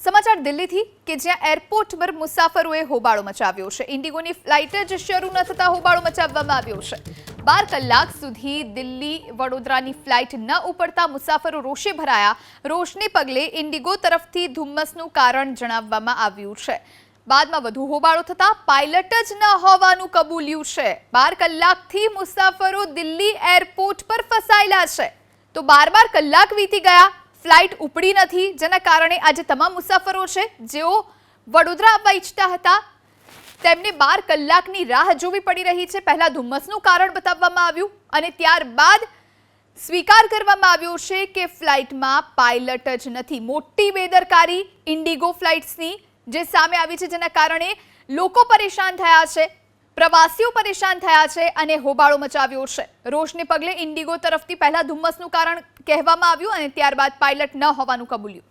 સમાચાર દિલ્હીથી કે જ્યાં એરપોર્ટ પર મુસાફરોએ હોબાળો મચાવ્યો છે। ઇન્ડિગોની ફ્લાઇટ જ શરૂ ન થતા હોબાળો મચાવવામાં આવ્યો છે। 12 કલાક સુધી દિલ્હી વડોદરાની ફ્લાઇટ ન ઉપડતા મુસાફરો રોષે ભરાયા। રોષને પગલે ઇન્ડિગો તરફથી ધુમ્મસનું કારણ જણાવવામાં આવ્યું છે। બાદમાં વધુ હોબાળો થતા પાયલટ જ ન હોવાનું કબૂલ્યું છે। 12 કલાકથી મુસાફરો દિલ્હી એરપોર્ટ પર ફસાયેલા છે તો 12 કલાક વીતી ગયા, ફ્લાઇટ ઉપડી નથી, જેના કારણે આજે તમામ મુસાફરો છે જેઓ વડોદરા આવવા ઈચ્છતા હતા તેમને 12 કલાકની રાહ જોવી પડી રહી છે। પહેલા ધુમ્મસનું કારણ બતાવવામાં આવ્યું અને ત્યારબાદ સ્વીકાર કરવામાં આવ્યો છે કે ફ્લાઇટમાં પાયલટ જ નથી। મોટી બેદરકારી ઇન્ડિગો ફ્લાઇટ્સની જે સામે આવી છે, જેના કારણે લોકો પરેશાન થયા છે, પ્રવાસીઓ પરેશાન થયા છે અને હોબાળો મચાવ્યો છે। રોષને પગલે ઇન્ડિગો તરફથી પહેલા ધુમ્મસનું કારણ કહેવામાં આવ્યું અને ત્યારબાદ પાયલટ ન હોવાનું કબૂલ્યું।